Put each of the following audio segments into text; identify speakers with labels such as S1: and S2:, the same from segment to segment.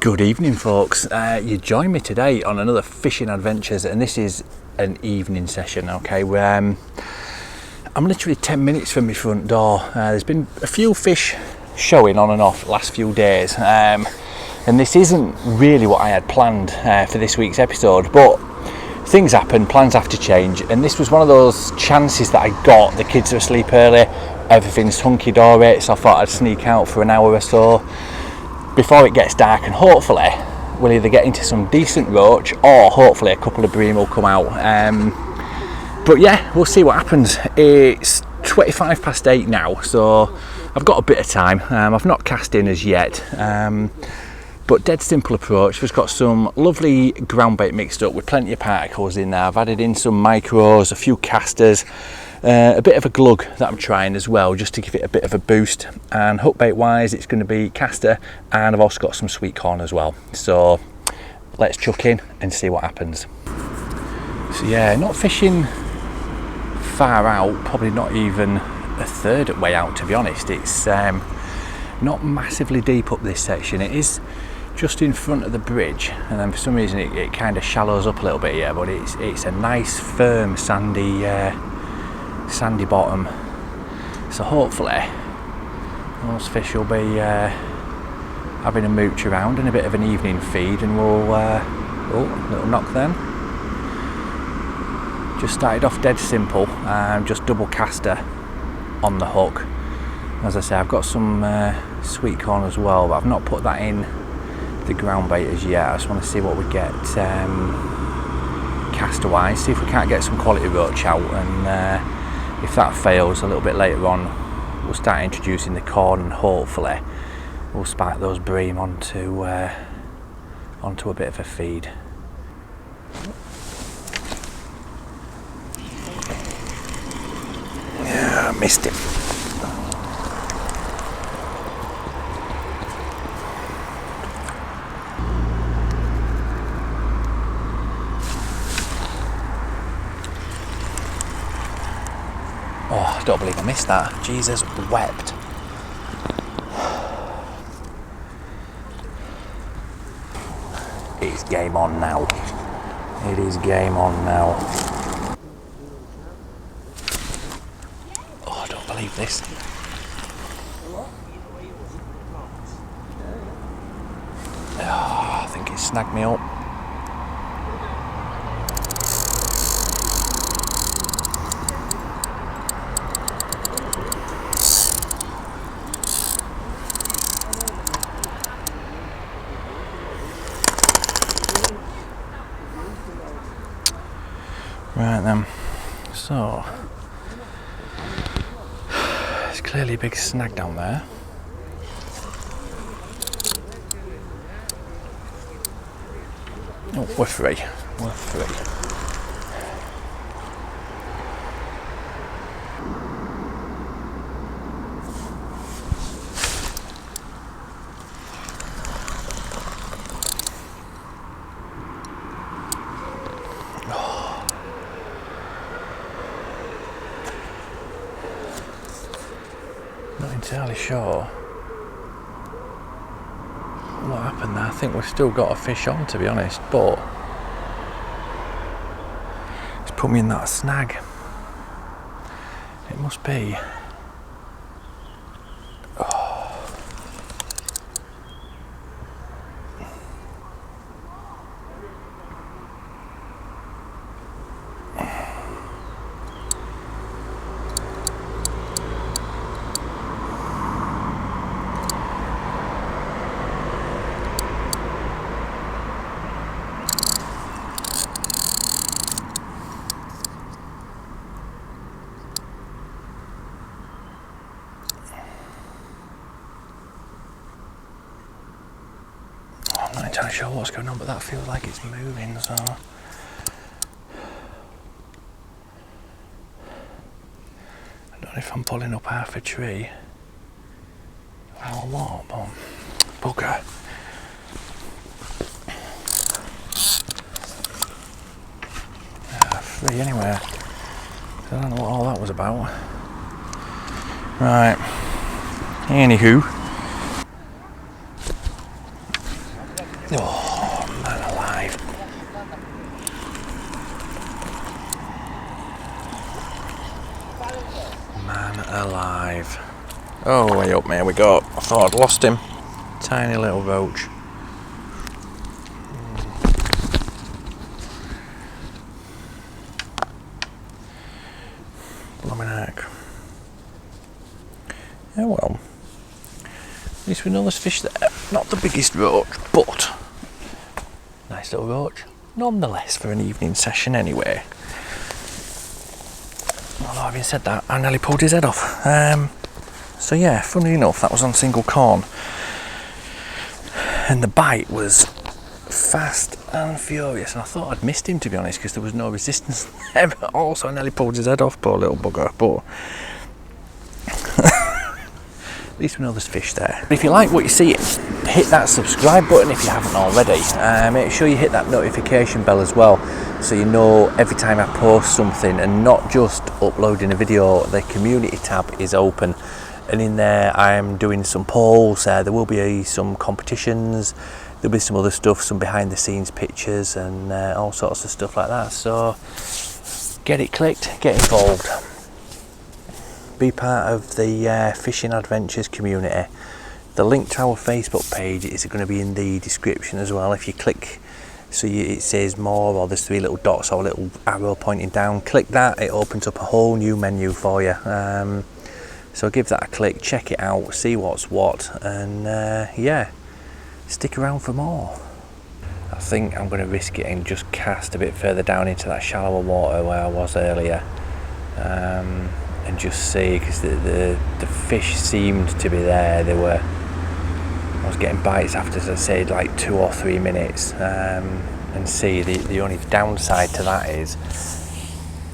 S1: Good evening, folks. You join me today on another fishing adventures, and this is an evening session. Okay, I'm literally 10 minutes from my front door. There's been a few fish showing on and off the last few days, and this isn't really what I had planned for this week's episode, but things happen, plans have to change, and this was one of those chances that I got. The kids are asleep early, everything's hunky-dory, so I thought I'd sneak out for an hour or so before it gets dark, and hopefully we'll either get into some decent roach or hopefully a couple of bream will come out. But yeah, we'll see what happens. It's 25 past 8 now, so I've got a bit of time. I've not cast in as yet, but dead simple approach. We've got some lovely ground bait mixed up with plenty of particles in there. I've added in some micros, a few casters, a bit of a glug that I'm trying as well, just to give it a bit of a boost. And hook bait wise, it's going to be caster, and I've also got some sweet corn as well. So let's chuck in and see what happens. So yeah, not fishing far out, probably not even a third way out, to be honest. It's not massively deep up this section. It is just in front of the bridge, and then for some reason it kind of shallows up a little bit here, but it's a nice firm sandy bottom, so hopefully those fish will be having a mooch around and a bit of an evening feed, and we'll little knock then. Just started off dead simple, just double caster on the hook. As I say, I've got some sweet corn as well, but I've not put that in the ground bait as yet. I just want to see what we get caster wise, see if we can't get some quality roach out, and if that fails, a little bit later on we'll start introducing the corn, and hopefully we'll spike those bream onto a bit of a feed. Yeah, I missed it. Oh, I don't believe I missed that. Jesus wept. It's game on now. It is game on now. Oh, I don't believe this. Oh, I think it snagged me up. Right then, so there's clearly a big snag down there. Oh, we're free. We're free. Not entirely sure what happened there. I think we've still got a fish on, to be honest, but it's put me in that snag. It must be. I'm not entirely sure what's going on, but that feels like it's moving, so I don't know if I'm pulling up half a tree or what, but bugger. Free anyway. So I don't know what all that was about. Right. Anywho. Oh, man alive. Man alive. Oh, way up, there we go. I thought I'd lost him. Tiny little roach. Blooming heck. Yeah, well. At least we know there's fish there. Not the biggest roach, but nice little roach. Nonetheless, for an evening session anyway. Although having said that, I nearly pulled his head off. So yeah, funnily enough, that was on single corn. And the bite was fast and furious. And I thought I'd missed him, to be honest, because there was no resistance there. But also, I nearly pulled his head off, poor little bugger. But at least we know there's fish there. If you like what you see, hit that subscribe button if you haven't already. Make sure you hit that notification bell as well, so you know every time I post something, and not just uploading a video. The community tab is open, and in there I am doing some polls. There will be some competitions, there'll be some other stuff, some behind the scenes pictures and all sorts of stuff like that. So get it clicked, get involved. Be part of the Fishing Adventures community. The link to our Facebook page is going to be in the description as well. If you click, it says more, or there's 3 little dots or a little arrow pointing down, click that, it opens up a whole new menu for you. So give that a click, check it out, see what's what, and yeah, stick around for more. I think I'm going to risk it and just cast a bit further down into that shallower water where I was earlier. And just see, because the fish seemed to be there. I was getting bites after, as I said, like 2 or 3 minutes, and see the only downside to that is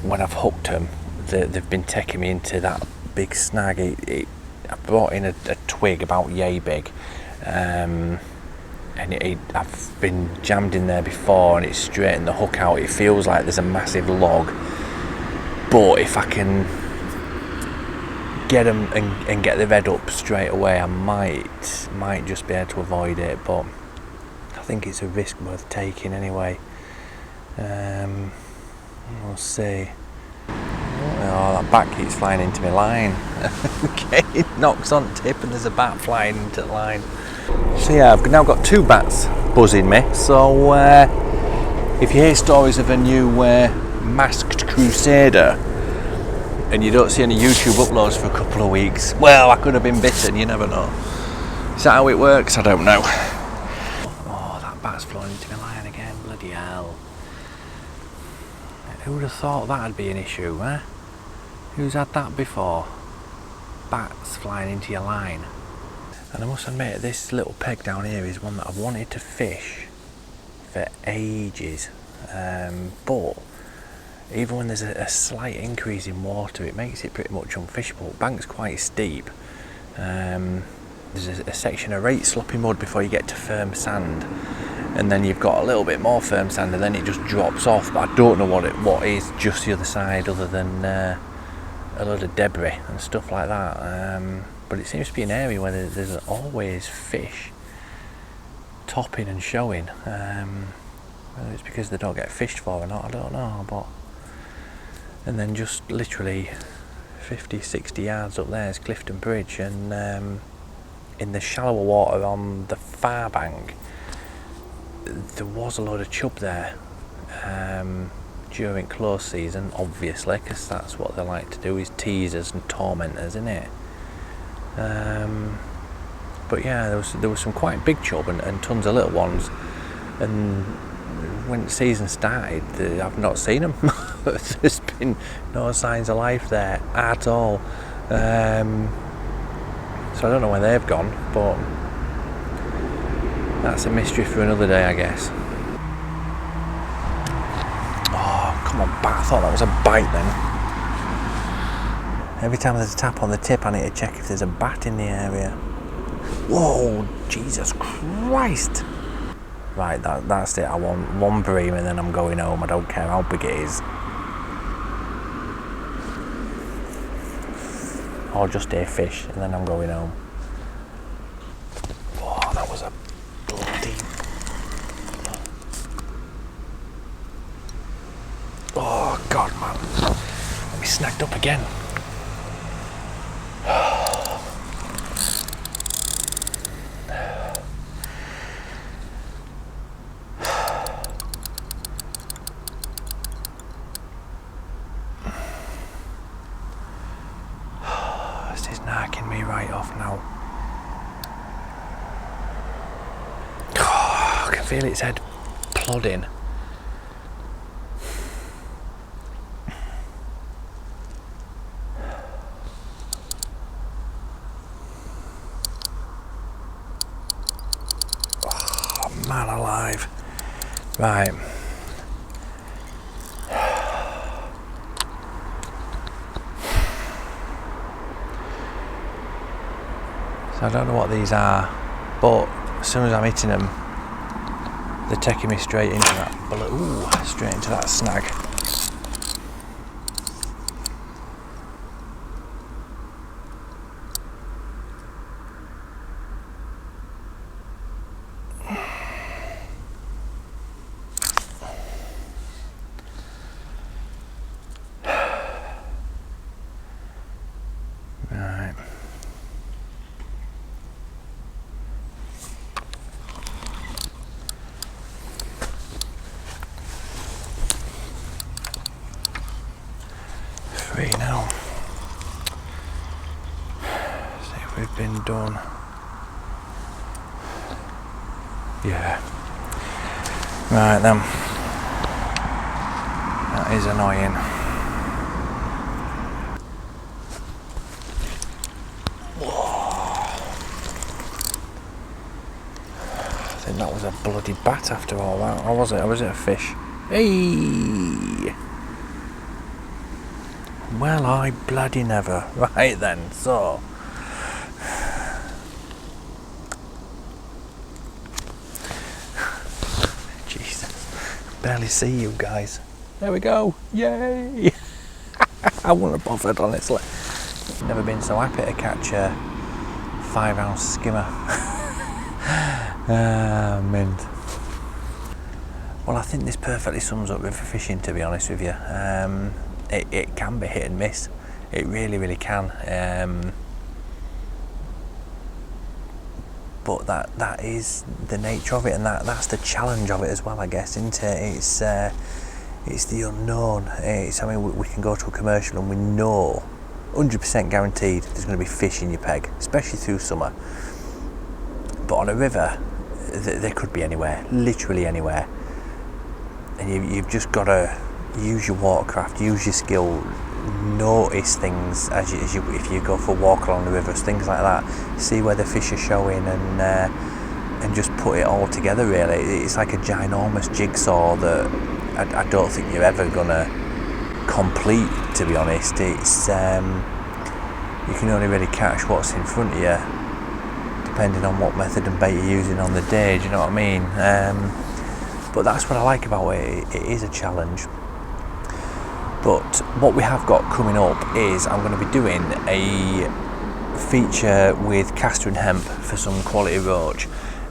S1: when I've hooked them, they've been taking me into that big snag. I brought in a twig about yay big, and I've been jammed in there before, and it's straightened the hook out. It feels like there's a massive log, but if I can get them and get the red up straight away, I might just be able to avoid it, but I think it's a risk worth taking anyway. We'll see. Oh, that bat keeps flying into my line. Okay, it knocks on tip and there's a bat flying into the line. So yeah, I've now got 2 bats buzzing me. So if you hear stories of a new masked crusader and you don't see any YouTube uploads for a couple of weeks, well, I could have been bitten, you never know. Is that how it works? I don't know. Oh, that bat's flown into my line again, bloody hell. Who would have thought that'd be an issue, eh? Who's had that before? Bats flying into your line. And I must admit, this little peg down here is one that I've wanted to fish for ages. But even when there's a slight increase in water, it makes it pretty much unfishable. The bank's quite steep. There's a section of right sloppy mud before you get to firm sand, and then you've got a little bit more firm sand, and then it just drops off. But I don't know what is just the other side, other than a load of debris and stuff like that. But it seems to be an area where there's always fish topping and showing. Whether it's because they don't get fished for or not, I don't know. But and then just literally 50-60 yards up there is Clifton Bridge, and in the shallower water on the far bank there was a load of chub there during close season, obviously, because that's what they like to do, is teasers and tormentors, isn't it? But yeah, there was some quite big chub and tons of little ones, and when the season started, I've not seen them. There's been no signs of life there at all. So I don't know where they've gone, but that's a mystery for another day, I guess. Oh, come on, bat. I thought that was a bite then. Every time there's a tap on the tip, I need to check if there's a bat in the area. Whoa, Jesus Christ. Right, that's it. I want 1 bream and then I'm going home. I don't care how big it is. Or just a fish and then I'm going home. Oh, that was a bloody snagged up again. This is knocking me right off now. Oh, I can feel its head plodding. Man alive. Right. So I don't know what these are, but as soon as I'm hitting them, they're taking me straight into that bullet. Ooh, straight into that snag. Right. Three now. See if we've been done. Yeah. Right then. That is annoying. I think that was a bloody bat after all that. Or was it? Or was it a fish? Hey! Well, I bloody never. Right then, so. Jesus. Barely see you guys. There we go. Yay! I wouldn't have bothered, honestly. Never been so happy to catch a 5-ounce skimmer. Mint. Well, I think this perfectly sums up river fishing, to be honest with you. It can be hit and miss. It really can. But that is the nature of it, and that's the challenge of it as well, I guess, isn't it? It's the unknown. I mean, we can go to a commercial and we know 100% guaranteed there's going to be fish in your peg, especially through summer. But on a river, they could be anywhere, literally anywhere. And you've just got to use your watercraft, use your skill, notice things if you go for a walk along the rivers, things like that. See where the fish are showing, and just put it all together. Really, it's like a ginormous jigsaw that I don't think you're ever gonna complete. To be honest, it's you can only really catch what's in front of you, depending on what method and bait you're using on the day. Do you know what I mean? But that's what I like about it. It is a challenge. But what we have got coming up is I'm going to be doing a feature with Castor and Hemp for some quality roach,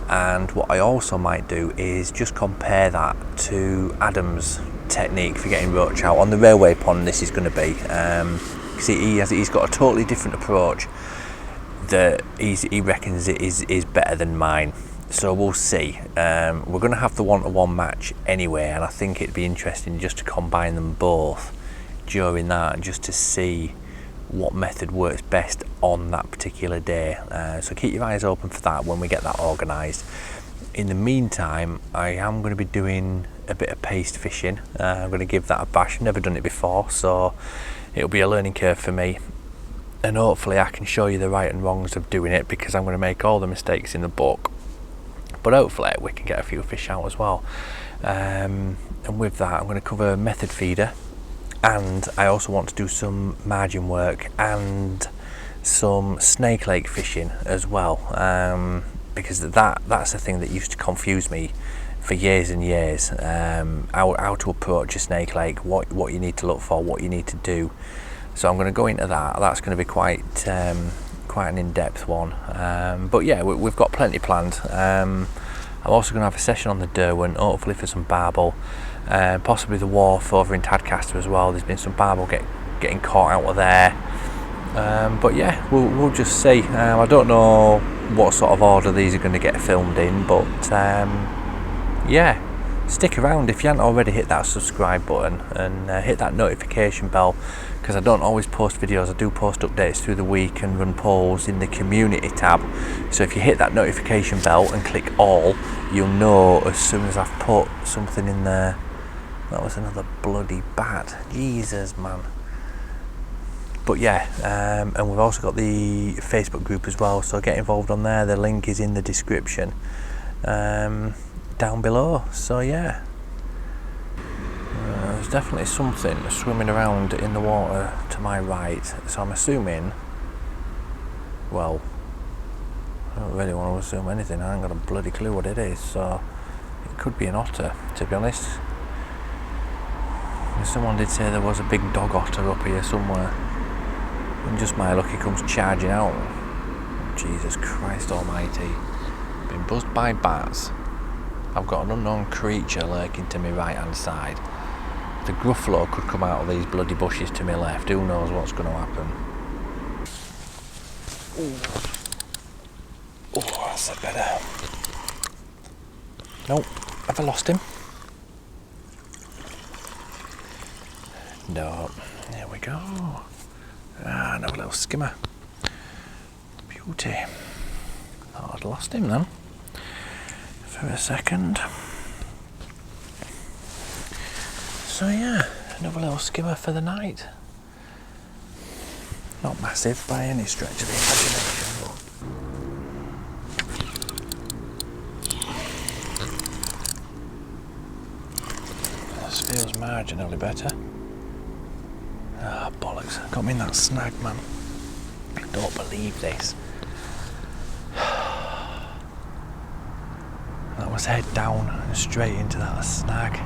S1: and what I also might do is just compare that to Adam's technique for getting roach out on the railway pond. This is going to be he's got a totally different approach that he reckons it is better than mine. So we'll see. We're going to have the 1-to-1 match anyway, and I think it'd be interesting just to combine them both during that, just to see what method works best on that particular day. So keep your eyes open for that when we get that organised. In the meantime, I am going to be doing a bit of paste fishing. I'm going to give that a bash. I've never done it before, so it'll be a learning curve for me, and hopefully I can show you the right and wrongs of doing it, because I'm going to make all the mistakes in the book, but hopefully we can get a few fish out as well. And with that, I'm going to cover method feeder, and I also want to do some margin work and some snake lake fishing as well, because that's the thing that used to confuse me for years and years. How to approach a snake lake, what you need to look for, what you need to do. So I'm going to go into that. That's going to be quite an in-depth one, but yeah, we've got plenty planned. I'm also going to have a session on the Derwent, hopefully for some barbel, possibly the wharf over in Tadcaster as well. There's been some barbel getting caught out of there. But yeah, we'll just see. I don't know what sort of order these are going to get filmed in, but yeah, stick around if you haven't already. Hit that subscribe button and hit that notification bell, because I don't always post videos. I do post updates through the week and run polls in the community tab. So if you hit that notification bell and click all, you'll know as soon as I've put something in there. That was another bloody bat. Jesus, man. But yeah, and we've also got the Facebook group as well, so get involved on there. The link is in the description down below. So yeah, there's definitely something swimming around in the water to my right, so I'm assuming, well, I don't really want to assume anything. I haven't got a bloody clue what it is, so it could be an otter, to be honest. Someone did say there was a big dog otter up here somewhere, and just my luck he comes charging out. Jesus Christ almighty. Been buzzed by bats. I've got an unknown creature lurking to my right hand side. The gruffalo could come out of these bloody bushes to my left. Who knows what's going to happen. Oh, that's a better. Nope, have I lost him? No, there we go. Another little skimmer. Beauty. Thought I'd lost him then for a second. So yeah, another little skimmer for the night. Not massive by any stretch of the imagination. This feels marginally better. Ah, bollocks. Got me in that snag, man. I don't believe this. That was head down and straight into that snag.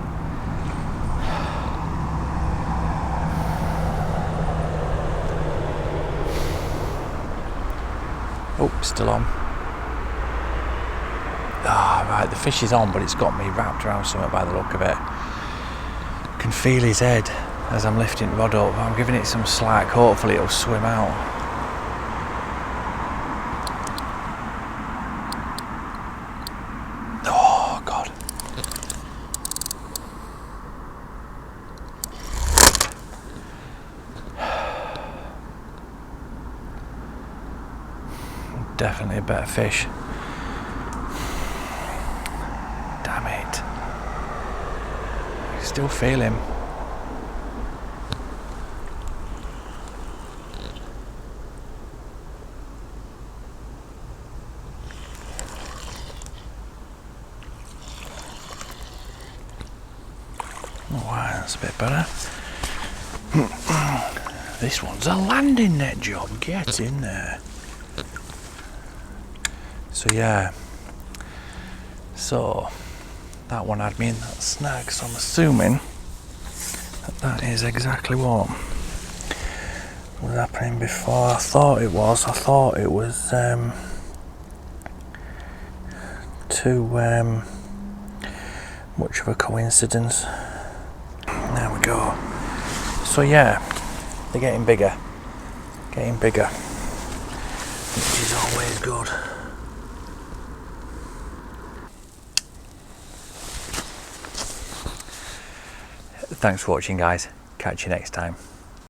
S1: Oh, still on. Ah, right, the fish is on, but it's got me wrapped around something by the look of it. I can feel his head as I'm lifting the rod up. I'm giving it some slack, hopefully it'll swim out. Oh God. Definitely a better fish. Damn it. I still feel him. Oh, wow, that's a bit better. This one's a landing net job. Get in there. So yeah, so that one had me in that snag, so I'm assuming that is exactly what was happening before. I thought it was too much of a coincidence. There we go. So yeah, they're getting bigger, which is always good. Thanks for watching, guys. Catch you next time.